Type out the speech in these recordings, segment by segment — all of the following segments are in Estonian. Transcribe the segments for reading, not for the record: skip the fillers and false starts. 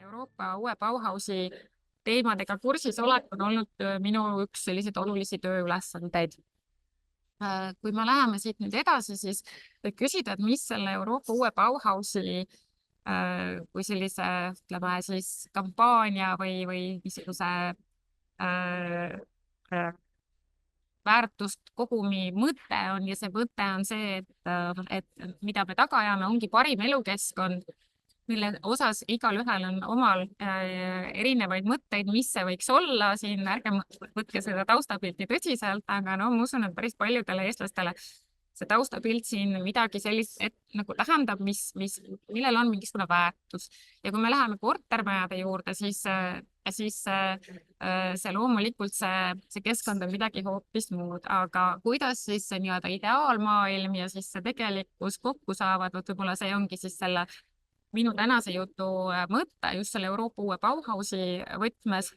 Euroopa uue Bauhausi teemadega kursis olek on olnud minu üks selliseid olulisi tööülesandeid. Kui me läheme siit nüüd edasi, siis võib küsida, et mis selle Euroopa uue Bauhausi kui sellise, ütleme siis kampaania või niisuguse väärtust kogumi mõte on, ja see mõte on see, et mida me taga ajame, ongi parim elukeskkond, mille osas igalühel on omal erinevaid mõtteid, mis see võiks olla. Siin ärge võtke seda taustapilti tõsiselt, aga no ma usun, et päris paljudele eestlastele see taustapilt siin midagi sellist nagu tähendab, millel on mingisugune väärtus. Ja kui me läheme kortermajade juurde, siis see loomulikult see keskkond on midagi hoopis muud, aga kuidas siis see nii-öelda ideaalmaailm ja siis see tegelikkus kokku saavad, võib-olla see ongi siis selle minu tänase jutu mõte just selle Euroopa uue Bauhausi võtmes,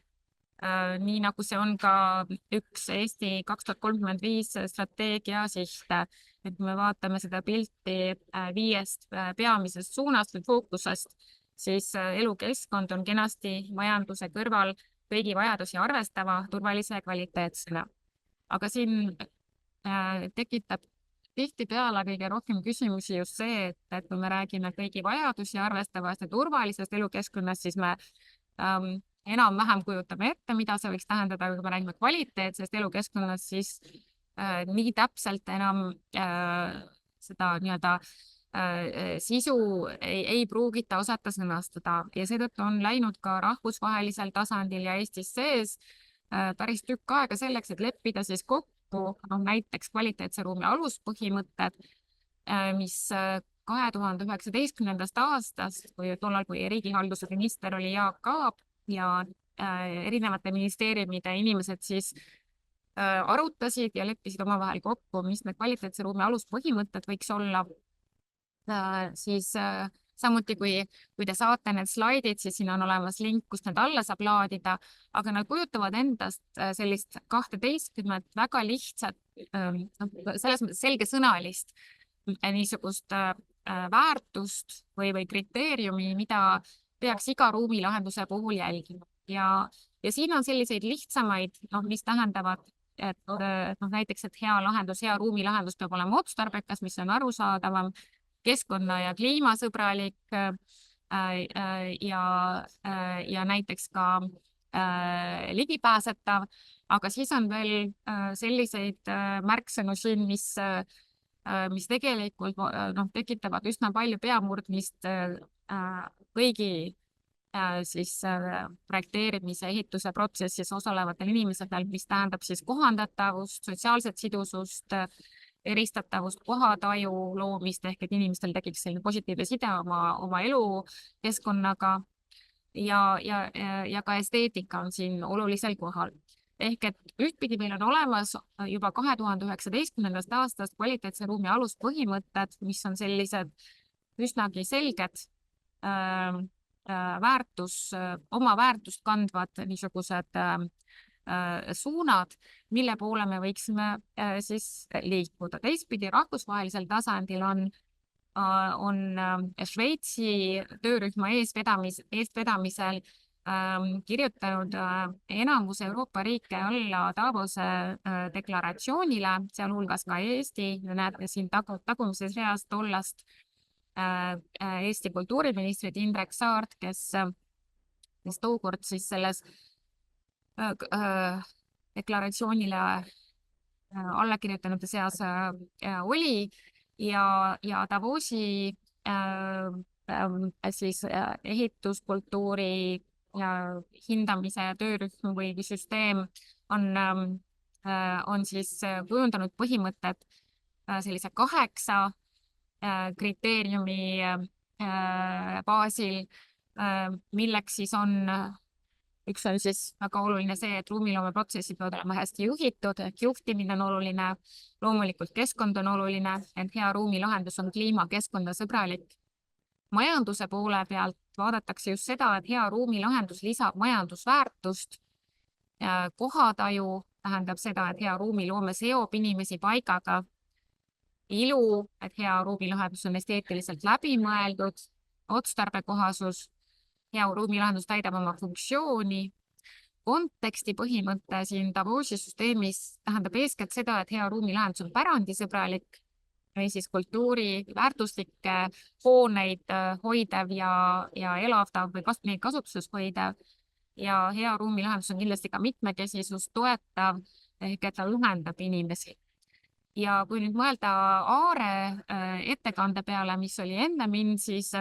nii nagu see on ka üks Eesti 2035 strateegia sihte. Et kui me vaatame seda pilti 5 peamisest suunast või fookusest, siis elukeskkond on kenasti majanduse kõrval kõigi vajadusi arvestava, turvalise ja kvaliteetsena. Aga siin tekitab tihtipeale kõige rohkem küsimusi just see, et kui me räägime kõigi vajadusi arvestavast ja turvalisest elukeskkonnast, siis me enam-vähem kujutame ette, mida see võiks tähendada, kui me räägime kvaliteetsest elukeskkonnast, siis nii täpselt enam seda nii-öelda sisu ei pruugita osata sõnastada ja seetõttu on läinud ka rahvusvahelisel tasandil ja Eestis sees päris tükk aega selleks, et leppida siis kokku näiteks kvaliteetse ruumi aluspõhimõtted, mis 2019. aastast, tollal kui riigihalduse minister oli Jaak Aab ja erinevate ministeeriumide inimesed siis arutasid ja leppisid omavahel kokku, mis need kvaliteetse ruumi aluspõhimõtted võiks olla. Siis samuti, kui te saate need slaidid, siis siin on olemas link, kust need alla saab laadida, aga nad kujutavad endast sellist 12 väga lihtsat, selles mõttes selgesõnalist niisugust väärtust või kriteeriumi, mida peaks iga ruumilahenduse puhul jälgima. Ja siin on selliseid lihtsamaid, mis tähendavad, et näiteks, et hea lahendus, hea ruumilahendus peab olema otstarbekas, mis on arusaadavam, keskkonna- ja kliimasõbralik ja näiteks ka ligipääsetav, aga siis on veel selliseid märksõnu siin, mis tegelikult tekitavad üsna palju peamurdmist kõigi siis projekteerimise ehituse protsessis osalevatel inimestel, mis tähendab siis kohandatavust, sotsiaalset sidusust, eristatavust, kohataju loomist ehk et inimestel tekiks selline positiivne side oma elukeskkonnaga ja ka esteetika on siin olulisel kohal. Ehk et ühtpidi meil on olemas juba 2019. aastast kvaliteetse ruumi aluspõhimõtted, mis on sellised üsnagi selged oma väärtust kandvad niisugused suunad, mille poole me võiksime siis liikuda. Teistpidi rahvusvahelisel tasandil on Šveitsi töörühma eestvedamisel kirjutanud enamus Euroopa riike alla Davose deklaratsioonile, sealhulgas ka Eesti. Näete siin tagumises reas tollast Eesti kultuuriministrit Indrek Saart, kes tookord siis selles deklaratsioonile allakirjutanute seas oli ja Davosi siis ehituskultuuri hindamise töörühm või süsteem on siis kujundanud põhimõtted sellise 8 kriteeriumi baasil, milleks siis üks on siis väga oluline see, et ruumiloomeprotsessid peavad olema hästi juhitud, ehk juhtimine on oluline, loomulikult keskkond on oluline, et hea ruumilahendus on kliima- keskkonda sõbralik. Majanduse poole pealt vaadatakse just seda, et hea ruumilahendus lisab majandusväärtust. Kohataju tähendab seda, et hea ruumiloome seob inimesi paigaga. Ilu, et hea ruumilahendus on esteetiliselt läbimõeldud otstarbekohasus, hea ruumilahendus täidab oma funktsiooni. Konteksti põhimõte siin Davosi süsteemis tähendab eeskätt seda, et hea ruumilahendus on pärandisõbralik või siis kultuuri väärtuslikke hooneid hoidev ja elavdav või neid kasutuses hoidev. Ja hea ruumilahendus on kindlasti ka mitmekesisust toetav ehk et ta ühendab inimesi. Ja kui nüüd mõelda Aare ettekande peale, mis oli enne mind, siis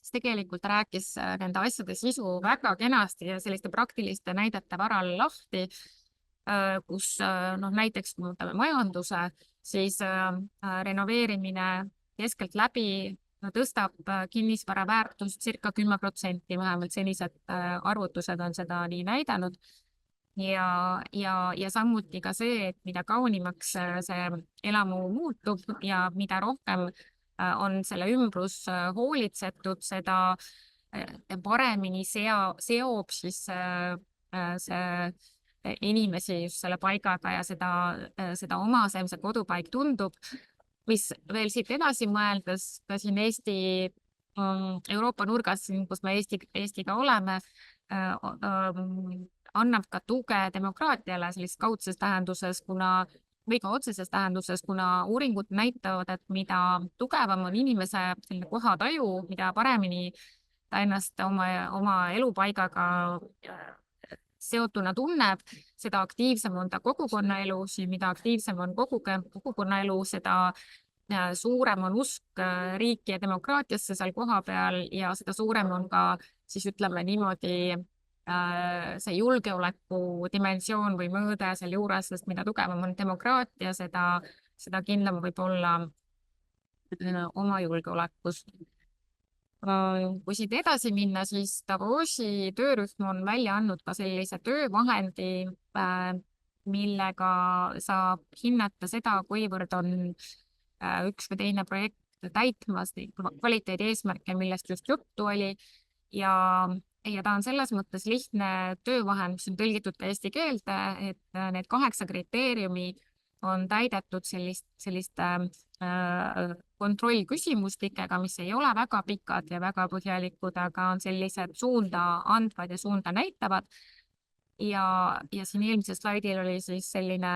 tegelikult rääkis nende asjade sisu väga kenasti ja selliste praktiliste näidete varal lahti, kus näiteks kui võtame majanduse, siis renoveerimine keskelt läbi tõstab kinnisvara väärtust circa 10%, vähemalt senised arvutused on seda nii näidanud. Ja samuti ka see, et mida kaunimaks see elamu muutub ja mida rohkem on selle ümbrus hoolitsetud, seda paremini seob siis see inimesi just selle paigaga ja seda omasem see kodupaik tundub. Mis veel siit edasi mõeldes ka siin Euroopa nurgas, kus me Eestiga oleme, annab ka tuge demokraatiale sellises kaudses tähenduses, või ka otseses tähenduses, kuna uuringud näitavad, et mida tugevam on inimese kohataju, mida paremini ta ennast oma elupaigaga seotuna tunneb, seda aktiivsem on ta kogukonnaelus ja mida aktiivsem on kogukonnaelu, seda suurem on usk riiki ja demokraatiasse seal kohapeal ja seda suurem on ka, siis ütleme niimoodi, see julgeoleku dimensioon või mõõde seal juures, sest mida tugevam on demokraatia, seda kindlam võib olla oma julgeolekus. Kui siit edasi minna, siis Davosi töörühm on välja andnud ka sellise töövahendi, millega saab hinnata seda, kuivõrd on üks või teine projekt täitmas kvaliteedi eesmärke, millest just juttu oli. Ja ta on selles mõttes lihtne töövahend, mis on tõlgitud ka eesti keelde, et need 8 kriteeriumi on täidetud selliste kontrollküsimustikega, mis ei ole väga pikad ja väga põhjalikud, aga on sellised suunda andvad ja suunda näitavad. Ja siin eelmisel slaidil oli siis selline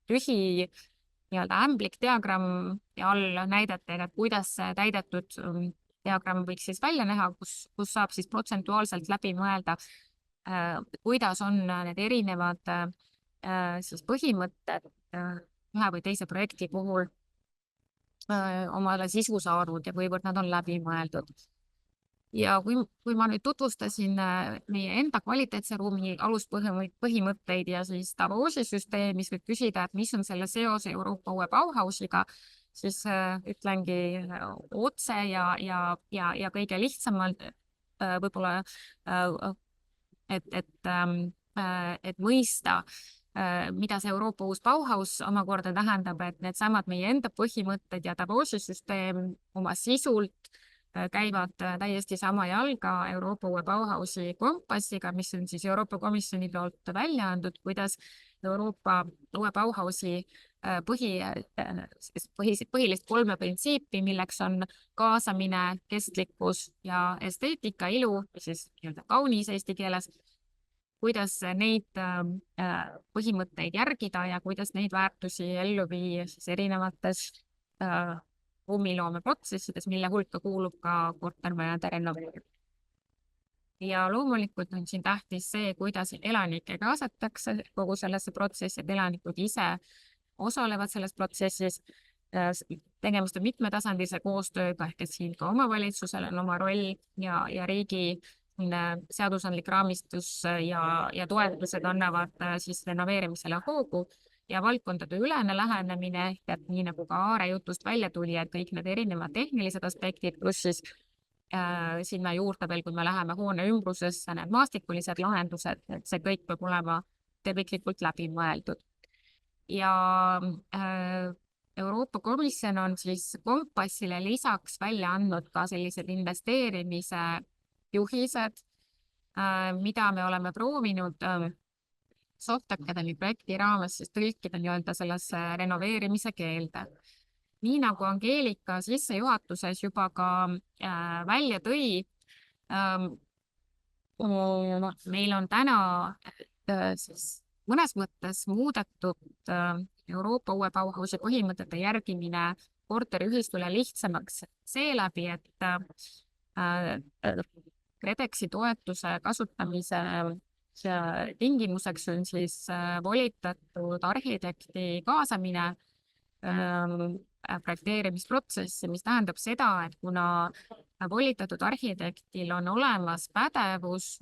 tühi ämblik diagramm ja all näidetega, et kuidas see täidetud diagramm võiks siis välja näha, kus saab siis protsentuaalselt läbi mõelda, kuidas on need erinevad siis põhimõtted ühe või teise projekti puhul omale sisu saanud ja kuivõrd nad on läbi mõeldud. Ja kui ma nüüd tutvustasin meie enda kvaliteetse ruumi aluspõhimõtteid ja siis Davosi süsteemis võib küsida, et mis on selle seos Euroopa uue Bauhausiga, siis ütlengi otse ja kõige lihtsamalt võib-olla, et mõista, mida see Euroopa uus Bauhaus omakorda tähendab, et needsamad meie enda põhimõtted ja Davosi süsteem oma sisult käivad täiesti sama jalga Euroopa uue Bauhausi kompassiga, mis on siis Euroopa Komisjoni poolt välja andnud, kuidas Euroopa uue Bauhausi põhilist 3 printsiipi, milleks on kaasamine, kestlikkus ja esteetika, ilu, siis kaunis eesti keeles, kuidas neid põhimõtteid järgida ja kuidas neid väärtusi ellu viia siis erinevates ruumiloome protsessides, mille hulka kuulub ka kortermajade renoveerimine. Ja loomulikult on siin tähtis see, kuidas elanikke kaasatakse kogu sellesse protsessi, et elanikud ise osalevad selles protsessis. Tegemist on mitmetasandilise koostööga, ehk et siin ka omavalitsusel on oma roll ja riigi seadusandlik raamistus ja toetused annavad siis renoveerimisele hoogu ja valdkondade ülene lähenemine, et nii nagu ka Aare jutust välja tuli, et kõik need erinevad tehnilised aspektid, pluss siis sinna juurde veel, kui me läheme hoone ümbrusesse, need maastikulised lahendused, et see kõik peab olema terviklikult läbi mõeldud. Ja Euroopa Komisjon on siis kompassile lisaks välja andnud ka sellised investeerimise juhised, mida me oleme proovinud Soft Academy projekti raames siis tõlkida nii-öelda sellesse renoveerimise keelde. nii nagu Angeelika sissejuhatuses juba ka välja tõi, meil on täna siis mõnes mõttes muudetud Euroopa uue Bauhausi põhimõtete järgimine korteriühistule lihtsamaks seeläbi, et KredExi toetuse kasutamise tingimuseks on siis volitatud arhitekti kaasamine projekteerimisprotsessi, mis tähendab seda, et kuna volitatud arhitektil on olemas pädevus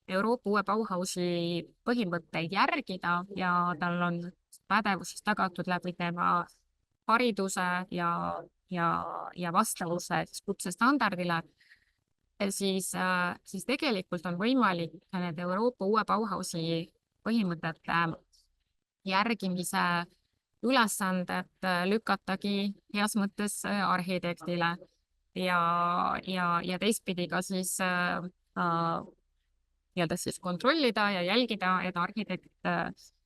Euroopa uue Bauhausi põhimõtteid järgida ja tal on pädevus siis tagatud läbi tema hariduse ja vastavuse kutsestandardile, siis tegelikult on võimalik need Euroopa uue Bauhausi põhimõtete järgimise ülesanded lükatagi heas mõttes arhitektile ja teistpidi ka siis kontrollida ja jälgida, et arhitekt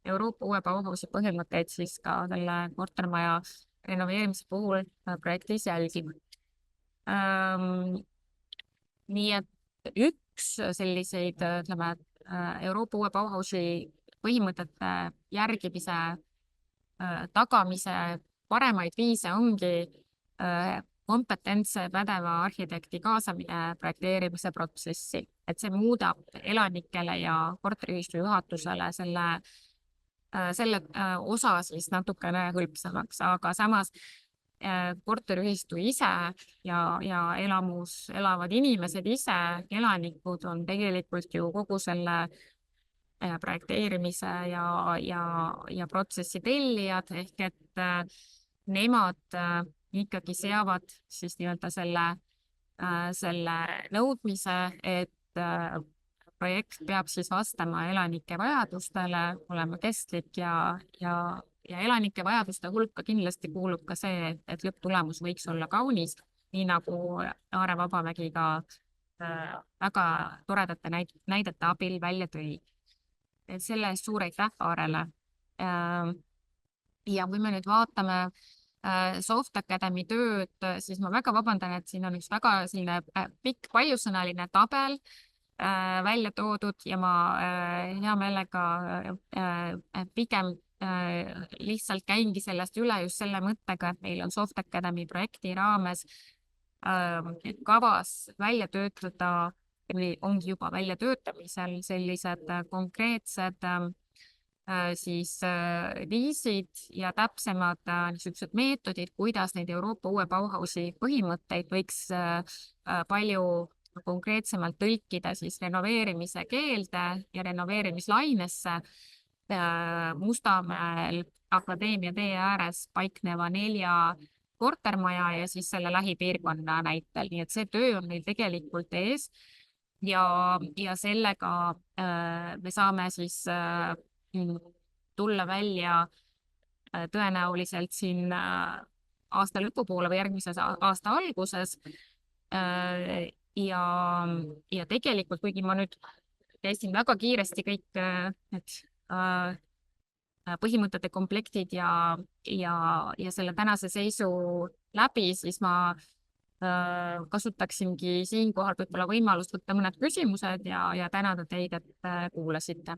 Euroopa uue Bauhausi põhimõtteid siis ka selle kortermaja renoveerimise puhul projektis jälgib. Nii et üks selliseid, ütleme, Euroopa uue Bauhausi põhimõtete järgimise tagamise paremaid viise ongi kompetentse pädeva arhitekti kaasamine projekteerimise protsessi, et see muudab elanikele ja korteriühistu juhatusele selle osa siis natukene hõlpsamaks, aga samas korteriühistu ise ja elamus elavad inimesed ise, elanikud on tegelikult ju kogu selle projekteerimise ja protsessi tellijad, ehk et nemad ikkagi seavad siis nii-öelda selle nõudmise, et projekt peab siis vastama elanike vajadustele, olema kestlik ja elanike vajaduste hulka kindlasti kuulub ka see, et lõpptulemus võiks olla kaunis, nii nagu Aare Vabamägi ka väga toredate näidete abil välja tõi. Selle eest suur aitäh Aarele. Ja kui me nüüd vaatame Soft Academy tööd, siis ma väga vabandan, et siin on üks väga selline pikk paljusõnaline tabel välja toodud ja ma hea meelega pigem lihtsalt käingi sellest üle just selle mõttega, et meil on Soft Academy projekti raames kavas välja töötada või ongi juba väljatöötamisel sellised konkreetsed siis viisid ja täpsemad niisugused meetodid, kuidas neid Euroopa uue Bauhausi põhimõtteid võiks palju konkreetsemalt tõlkida siis renoveerimise keelde ja renoveerimislainesse Mustamäel Akadeemia tee ääres paikneva 4 kortermaja ja siis selle lähipiirkonna näitel, nii et see töö on meil tegelikult ees ja sellega me saame siis tulla välja tõenäoliselt siin aasta lõpupoole või järgmise aasta alguses. Ja tegelikult, kuigi ma nüüd käisin väga kiiresti kõik need põhimõtete komplektid ja selle tänase seisu läbi, siis ma kasutaksingi siinkohal võib-olla võimalust võtta mõned küsimused ja tänada teid, et kuulasite.